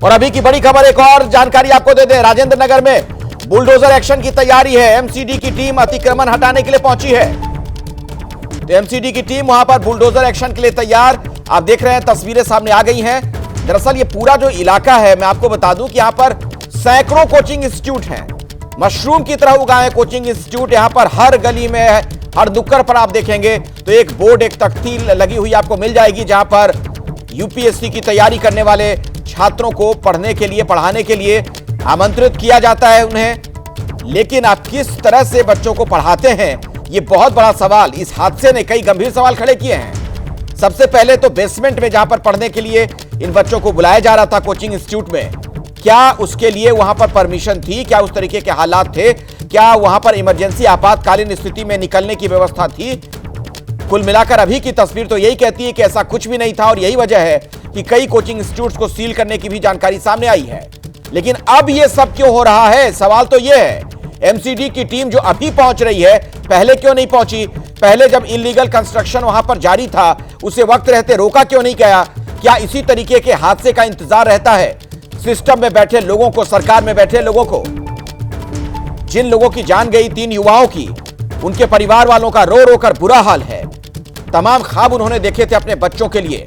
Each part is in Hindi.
और अभी की बड़ी खबर, एक और जानकारी आपको दे दें। राजेंद्र नगर में बुलडोजर एक्शन की तैयारी है। एमसीडी की टीम अतिक्रमण हटाने के लिए पहुंची है। तो एमसीडी की टीम वहां पर बुलडोजर एक्शन के लिए तैयार। आप देख रहे हैं, तस्वीरें सामने आ गई हैं। दरअसल ये पूरा जो इलाका है, मैं आपको बता दूं कि यहां पर सैकड़ों कोचिंग इंस्टीट्यूट हैं। मशरूम की तरह उगाए हैं कोचिंग इंस्टीट्यूट। यहां पर हर गली में, हर नुक्कड़ पर आप देखेंगे तो एक बोर्ड, एक तख्ती लगी हुई आपको मिल जाएगी, जहां पर यूपीएससी की तैयारी करने वाले छात्रों को पढ़ने के लिए, पढ़ाने के लिए आमंत्रित किया जाता है उन्हें। लेकिन आप किस तरह से बच्चों को पढ़ाते हैं, यह बहुत बड़ा सवाल। इस हादसे ने कई गंभीर सवाल खड़े किए हैं। सबसे पहले तो बेसमेंट में, जहां पर पढ़ने के लिए इन बच्चों को बुलाया जा रहा था कोचिंग इंस्टीट्यूट में, क्या उसके लिए वहां पर परमिशन थी? क्या उस तरीके के हालात थे? क्या वहां पर इमरजेंसी, आपातकालीन स्थिति में निकलने की व्यवस्था थी? कुल मिलाकर अभी की तस्वीर तो यही कहती है कि ऐसा कुछ भी नहीं था। और यही वजह है कि कई कोचिंग इंस्टीट्यूट्स को सील करने की भी जानकारी सामने आई है। लेकिन अब यह सब क्यों हो रहा है? सवाल तो यह है, एमसीडी की टीम जो अभी पहुंच रही है, पहले क्यों नहीं पहुंची? पहले जब इलीगल कंस्ट्रक्शन वहां पर जारी था, उसे वक्त रहते रोका क्यों नहीं गया? क्या इसी तरीके के हादसे का इंतजार रहता है सिस्टम में बैठे लोगों को, सरकार में बैठे लोगों को? जिन लोगों की जान गई, 3 युवाओं की, उनके परिवार वालों का रो रो कर बुरा हाल है। तमाम ख्वाब उन्होंने देखे थे अपने बच्चों के लिए,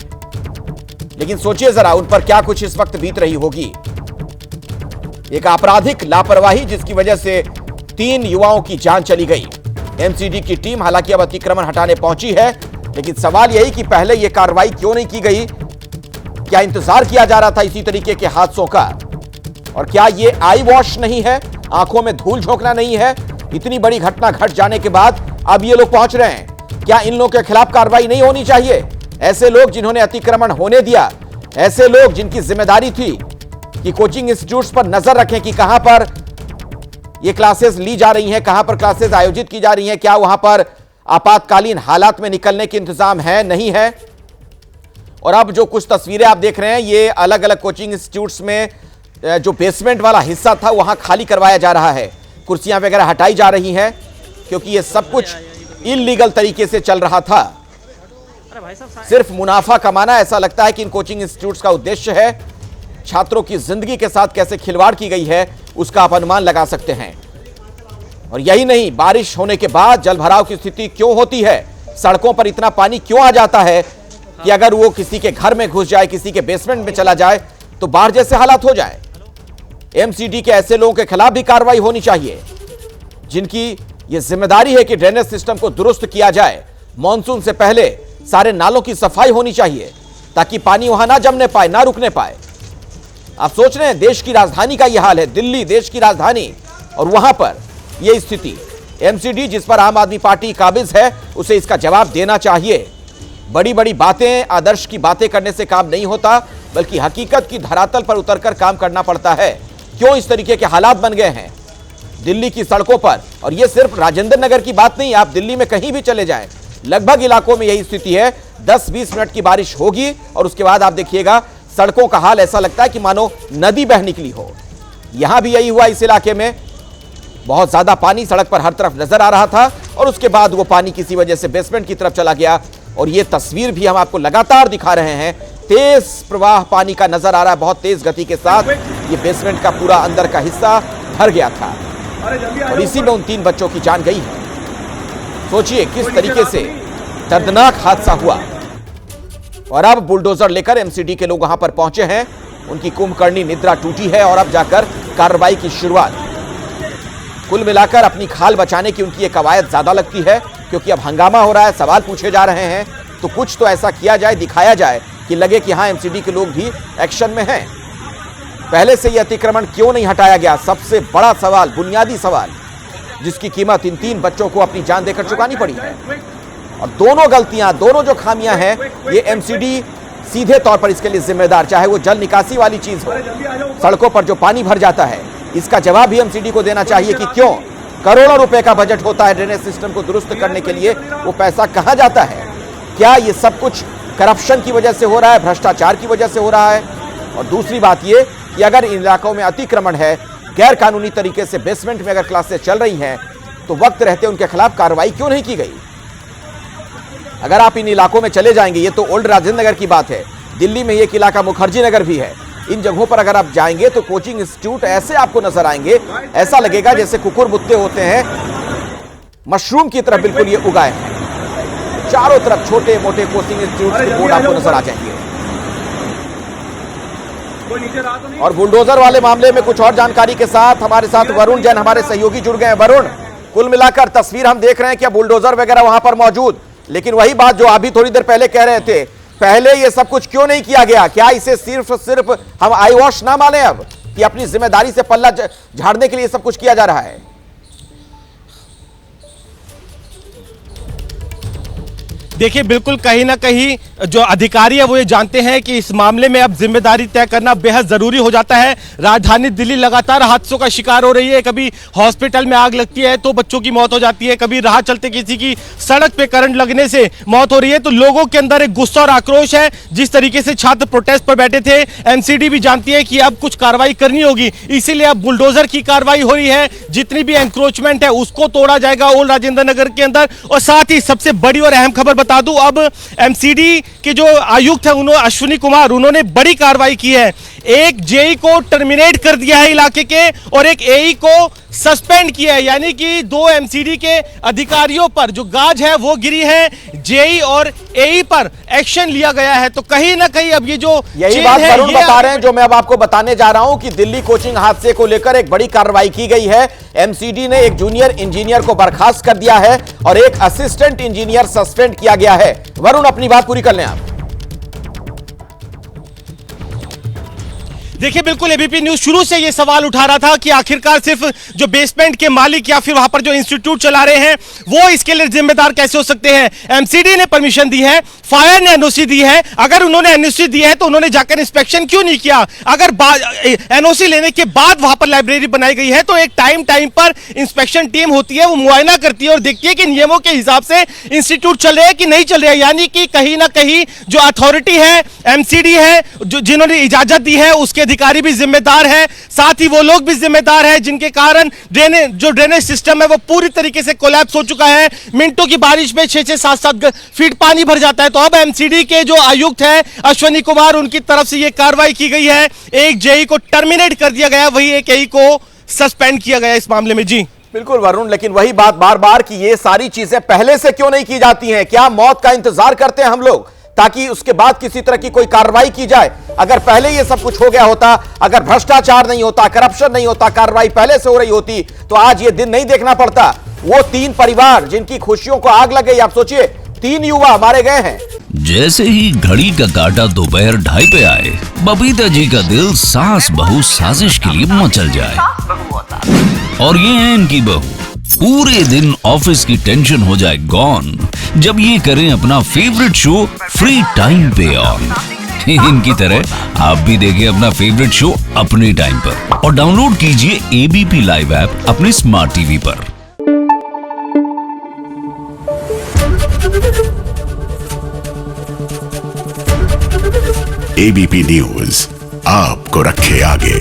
लेकिन सोचिए जरा उन पर क्या कुछ इस वक्त बीत रही होगी। एक आपराधिक लापरवाही जिसकी वजह से 3 युवाओं की जान चली गई। एमसीडी की टीम हालांकि अब अतिक्रमण हटाने पहुंची है, लेकिन सवाल यही कि पहले यह कार्रवाई क्यों नहीं की गई? क्या इंतजार किया जा रहा था इसी तरीके के हादसों का? और क्या यह आई वॉश नहीं है, आंखों में धूल झोंकना नहीं है? इतनी बड़ी घटना घट जाने के बाद अब ये लोग पहुंच रहे हैं। क्या इन लोगों के खिलाफ कार्रवाई नहीं होनी चाहिए? ऐसे लोग जिन्होंने अतिक्रमण होने दिया, ऐसे लोग जिनकी जिम्मेदारी थी कि कोचिंग इंस्टीट्यूट्स पर नजर रखें कि कहां पर ये क्लासेस ली जा रही हैं, कहां पर क्लासेस आयोजित की जा रही हैं, क्या वहां पर आपातकालीन हालात में निकलने के इंतजाम है, नहीं है। और अब जो कुछ तस्वीरें आप देख रहे हैं, ये अलग अलग कोचिंग इंस्टीट्यूट्स में जो बेसमेंट वाला हिस्सा था वहां खाली करवाया जा रहा है। कुर्सियां वगैरह हटाई जा रही हैं, क्योंकि ये सब कुछ इल्लीगल तरीके से चल रहा था। सिर्फ मुनाफा कमाना, ऐसा लगता है कि इन कोचिंग इंस्टीट्यूट्स का उद्देश्य है। छात्रों की जिंदगी के साथ कैसे खिलवाड़ की गई है, उसका आप अनुमान लगा सकते हैं। और यही नहीं, बारिश होने के बाद जलभराव की स्थिति क्यों होती है? सड़कों पर इतना पानी क्यों आ जाता है कि अगर वो किसी के घर में घुस जाए, किसी के बेसमेंट में चला जाए, तो बाढ़ जैसे हालात हो जाए। एमसीडी के ऐसे लोगों के खिलाफ भी कार्रवाई होनी चाहिए, जिनकी यह जिम्मेदारी है कि ड्रेनेज सिस्टम को दुरुस्त किया जाए। मॉनसून से पहले सारे नालों की सफाई होनी चाहिए, ताकि पानी वहां ना जमने पाए, ना रुकने पाए। आप सोच रहे हैं, देश की राजधानी का यह हाल है, दिल्ली देश की राजधानी, और वहां पर यह स्थिति। एमसीडी जिस पर आम आदमी पार्टी काबिज है, उसे इसका जवाब देना चाहिए। बड़ी बड़ी बातें, आदर्श की बातें करने से काम नहीं होता, बल्कि हकीकत की धरातल पर उतरकर काम करना पड़ता है। क्यों इस तरीके के हालात बन गए हैं दिल्ली की सड़कों पर? और यह सिर्फ राजेंद्र नगर की बात नहीं, आप दिल्ली में कहीं भी चले जाएं, लगभग इलाकों में यही स्थिति है। 10-20 मिनट की बारिश होगी और उसके बाद आप देखिएगा सड़कों का हाल ऐसा लगता है कि मानो नदी बह निकली हो। यहां भी यही हुआ। इस इलाके में बहुत ज्यादा पानी सड़क पर हर तरफ नजर आ रहा था, और उसके बाद वो पानी किसी वजह से बेसमेंट की तरफ चला गया। और ये तस्वीर भी हम आपको लगातार दिखा रहे हैं, तेज प्रवाह पानी का नजर आ रहा है, बहुत तेज गति के साथ। ये बेसमेंट का पूरा अंदर का हिस्सा भर गया था, और इसी में उन 3 बच्चों की जान गई है। सोचिए किस तरीके से दर्दनाक हादसा हुआ। और अब बुलडोजर लेकर एमसीडी के लोग वहां पर पहुंचे हैं। उनकी कुंभकर्णी निद्रा टूटी है, और अब जाकर कार्रवाई की शुरुआत। कुल मिलाकर अपनी खाल बचाने की उनकी ये कवायद ज्यादा लगती है, क्योंकि अब हंगामा हो रहा है, सवाल पूछे जा रहे हैं। तो कुछ तो ऐसा किया जाए, दिखाया जाए कि लगे कि हां, एमसीडी के लोग भी एक्शन में हैं। पहले से यह अतिक्रमण क्यों नहीं हटाया गया? सबसे बड़ा सवाल, बुनियादी सवाल, जिसकी कीमत इन 3 बच्चों को अपनी जान देकर चुकानी पड़ी है। और दोनों गलतियां, दोनों जो खामियां हैं, ये एमसीडी सीधे तौर पर इसके लिए जिम्मेदार। चाहे वो जल निकासी वाली चीज हो, सड़कों पर जो पानी भर जाता है, इसका जवाब भी एमसीडी को देना चाहिए कि क्यों करोड़ों रुपए का बजट होता है ड्रेनेज सिस्टम को दुरुस्त करने के लिए, वो पैसा कहां जाता है? क्या ये सब कुछ करप्शन की वजह से हो रहा है, भ्रष्टाचार की वजह से हो रहा है? और दूसरी बात ये कि अगर इन इलाकों में अतिक्रमण है, गैर कानूनी तरीके से बेसमेंट में अगर क्लासेस चल रही हैं, तो वक्त रहते उनके खिलाफ कार्रवाई क्यों नहीं की गई? अगर आप इन इलाकों में चले जाएंगे, ये तो ओल्ड राजेंद्र नगर की बात है, दिल्ली में एक इलाका मुखर्जी नगर भी है, इन जगहों पर अगर आप जाएंगे तो कोचिंग इंस्टीट्यूट ऐसे आपको नजर आएंगे, ऐसा लगेगा जैसे कुकुर मुत्ते होते हैं, मशरूम की तरह बिल्कुल ये उगाए हैं। चारों तरफ छोटे मोटे कोचिंग इंस्टीट्यूट के बोर्ड आपको नजर आ जाएंगे। और बुलडोजर वाले मामले में कुछ और जानकारी के साथ हमारे साथ वरुण जैन हमारे सहयोगी जुड़ गए हैं। वरुण, कुल मिलाकर तस्वीर हम देख रहे हैं, क्या बुलडोजर वगैरह वहां पर मौजूद, लेकिन वही बात जो अभी थोड़ी देर पहले कह रहे थे, पहले ये सब कुछ क्यों नहीं किया गया? क्या इसे सिर्फ हम आई वॉश ना माने अब कि अपनी जिम्मेदारी से पल्ला झाड़ने के लिए सब कुछ किया जा रहा है? देखिए, बिल्कुल कहीं ना कहीं जो अधिकारी है वो ये जानते हैं कि इस मामले में अब जिम्मेदारी तय करना बेहद जरूरी हो जाता है। राजधानी दिल्ली लगातार हादसों का शिकार हो रही है, कभी हॉस्पिटल में आग लगती है तो बच्चों की मौत हो जाती है, कभी राह चलते किसी की सड़क पे करंट लगने से मौत हो रही है। तो लोगों के अंदर एक गुस्सा और आक्रोश है। जिस तरीके से छात्र प्रोटेस्ट पर बैठे थे, एमसीडी भी जानती है कि अब कुछ कार्रवाई करनी होगी, इसीलिए अब बुलडोजर की कार्रवाई हो रही है। जितनी भी एंक्रोचमेंट है उसको तोड़ा जाएगा ओल्ड राजेंद्र नगर के अंदर। और साथ ही सबसे बड़ी और अहम खबर बता दूं, अब एमसीडी के जो आयुक्त है उन्होंने अश्विनी कुमार, उन्होंने बड़ी कार्रवाई की है। एक जेई को टर्मिनेट कर दिया है इलाके के और एक एई को सस्पेंड किया है, यानी कि दो एमसीडी के अधिकारियों पर जो गाज है वो गिरी है, जेई और एई पर एक्शन लिया गया है। तो कहीं ना कहीं अब ये जो यही बात वरुण बता रहे हैं जो मैं अब आपको बताने जा रहा हूं कि दिल्ली कोचिंग हादसे को लेकर एक बड़ी कार्रवाई की गई है। एमसीडी ने एक जूनियर इंजीनियर को बर्खास्त कर दिया है और एक असिस्टेंट इंजीनियर सस्पेंड किया गया है। वरुण, अपनी बात पूरी कर लें आप। देखिए, बिल्कुल एबीपी न्यूज शुरू से ये सवाल उठा रहा था कि आखिरकार सिर्फ जो बेसमेंट के मालिक या फिर वहां पर जो इंस्टीट्यूट चला रहे हैं वो इसके लिए जिम्मेदार कैसे हो सकते हैं? एमसीडी ने परमिशन दी है, फायर ने एनओसी दी है। अगर उन्होंने एनओसी दी है तो उन्होंने जाकर इंस्पेक्शन क्यों नहीं किया? अगर एनओसी लेने के बाद वहां पर लाइब्रेरी बनाई गई है तो एक टाइम पर इंस्पेक्शन टीम होती है, वो मुआयना करती है और देखती है कि नियमों के हिसाब से इंस्टीट्यूट चल रहे हैं कि नहीं चल रहे हैं। यानी कि कहीं ना कहीं जो अथॉरिटी है, एमसीडी है, जो जिन्होंने इजाजत दी है, उसके अधिकारी भी जिम्मेदार है, साथ ही वो लोग भी जिम्मेदार है जिनके कारण ड्रेनेज सिस्टम है वो पूरी तरीके से कोलैप्स हो चुका है। मिनटों की बारिश में 6-6, 7-7 फीट पानी भर जाता है। तो अब एमसीडी के जो आयुक्त है अश्विनी कुमार, उनकी तरफ से ये कार्रवाई की गई है। एक जेई को टर्मिनेट कर दिया गया, वही एक एई को सस्पेंड किया गया इस मामले में। जी बिल्कुल वरुण, लेकिन वही बात बार बार कि ये सारी चीजें पहले से क्यों नहीं की जाती हैं? क्या मौत का इंतजार करते हैं हम लोग ताकि उसके बाद किसी तरह की कोई कार्रवाई की जाए? अगर पहले ये सब कुछ हो गया होता, अगर भ्रष्टाचार नहीं होता, करप्शन नहीं होता, कार्रवाई पहले से हो रही होती, तो आज ये दिन नहीं देखना पड़ता। वो 3 परिवार जिनकी खुशियों को आग लग गई, आप सोचिए 3 युवा मारे गए हैं। जैसे ही घड़ी का काटा दोपहर 2:30 पे आए, बबीता जी का दिल सास बहू साजिश के लिए मचल जाए। और ये है इनकी बहू, पूरे दिन ऑफिस की टेंशन हो जाए गॉन जब ये करें अपना फेवरेट शो फ्री टाइम पे ऑन। इनकी तरह आप भी देखें अपना फेवरेट शो अपने टाइम पर और डाउनलोड कीजिए एबीपी लाइव ऐप अपने स्मार्ट टीवी पर। एबीपी न्यूज आपको रखे आगे।